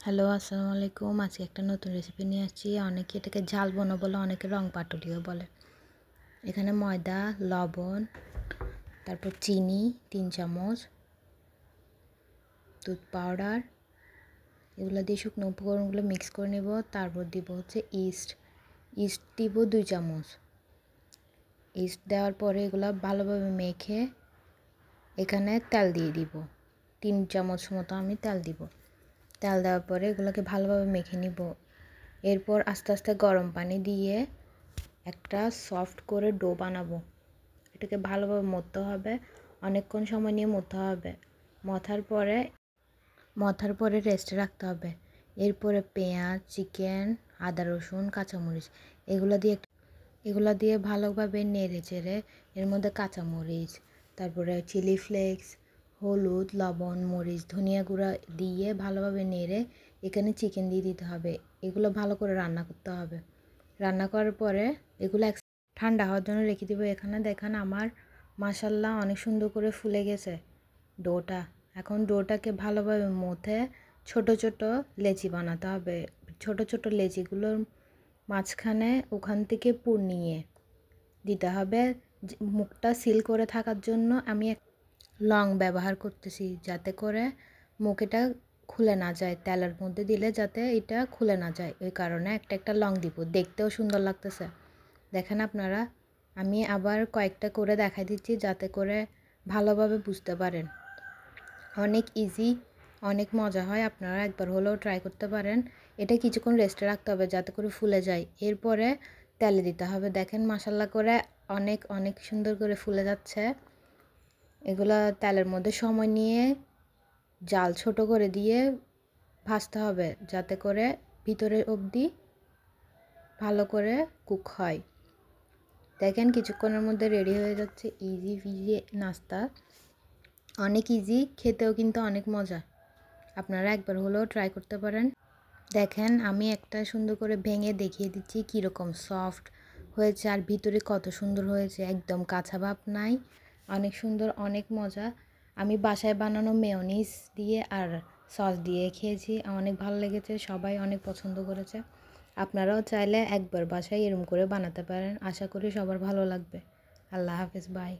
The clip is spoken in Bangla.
হ্যালো, আসসালামু আলাইকুম। আজকে একটা নতুন রেসিপি নিয়ে আসছি। অনেকে এটাকে ঝাল বোনা বলে, অনেকে রং পাটুলিও বলে। এখানে ময়দা, লবণ, তারপর চিনি 3 চামচ, দুধ পাউডার, এগুলো দিয়ে শুকনো উপকরণগুলো মিক্স করে নেব। তারপর দিব হচ্ছে ইস্ট দিব 2 চামচ। ইস্ট দেওয়ার পরে এগুলো ভালোভাবে মেখে এখানে তেল দিয়ে দিব। 3 চামচ মতো আমি তেল দিব। তেল দেওয়ার পরে এগুলোকে ভালোভাবে মেখে নিব। এরপর আস্তে আস্তে গরম পানি দিয়ে একটা সফট করে ডো বানাবো। এটাকে ভালোভাবে মথতে হবে, অনেকক্ষণ সময় নিয়ে মথতে হবে। মথার পরে রেস্টে রাখতে হবে। এরপরে পেঁয়াজ, চিকেন, আদা, রসুন, কাঁচামরিচ এগুলো দিয়ে ভালোভাবে নেড়ে চেড়ে এর মধ্যে কাঁচামরিচ, তারপরে চিলি ফ্লেক্স, হলুদ, লবণ, মরিচ, ধনিয়া গুঁড়া দিয়ে ভালোভাবে নেড়ে এখানে চিকেন দিয়ে দিতে হবে। এগুলো ভালো করে রান্না করতে হবে। রান্না করার পরে এগুলো ঠান্ডা হওয়ার জন্য রেখে দিব। এখানে দেখেন আমার মাশাল্লাহ অনেক সুন্দর করে ফুলে গেছে ডোটা। এখন ডোটাকে ভালোভাবে মথে ছোট ছোট লেচি বানাতে হবে। ছোট ছোট লেচিগুলোর মাঝখানে ওখান থেকে পুর নিয়ে দিতে হবে। মুখটা সিল করে থাকার জন্য আমি লং ব্যবহার করতেছি, যাতে করে মুখ এটা খুলে না যায়। তেলের মধ্যে দিলে যাতে এটা খুলে না যায়, ওই কারণে একটা লং দিব। দেখতেও সুন্দর লাগতেছে। দেখেন আপনারা, আমি আবার কয়েকটা করে দেখাই দিচ্ছি যাতে করে ভালোভাবে বুঝতে পারেন। অনেক ইজি, অনেক মজা হয়। আপনারা একবার হলেও ট্রাই করতে পারেন। এটা কিছুক্ষণ রেস্টে রাখতে হবে যাতে করে ফুলে যায়। এরপরে তেলে দিতে হবে। দেখেন মাশাল্লাহ করে অনেক অনেক সুন্দর করে ফুলে যাচ্ছে। এগুলো তেলের মধ্যে সময় নিয়ে জাল ছোট করে দিয়ে ভাজতে হবে যাতে করে ভিতরে অবধি ভালো করে কুক হয়। দেখেন কিছুক্ষণের মধ্যে রেডি হয়ে যাচ্ছে। ইজি ফিজি নাস্তা, অনেক ইজি, খেতেও কিন্তু অনেক মজা। আপনারা একবার হলেও ট্রাই করতে পারেন। দেখেন আমি একটা সুন্দর করে ভেঙে দেখিয়ে দিচ্ছি কীরকম সফট হয়েছে আর ভিতরে কত সুন্দর হয়েছে। একদম কাঁচা ভাব নাই, অনেক সুন্দর, অনেক মজা। আমি বাসায় বানানো মেয়োনিজ দিয়ে আর সস দিয়ে খেয়েছি, অনেক ভালো লেগেছে, সবাই অনেক পছন্দ করেছে। আপনারাও চাইলে একবার বাসায় এরম করে বানাতে পারেন। আশা করি সবার ভালো লাগবে। আল্লাহ হাফেজ, বাই।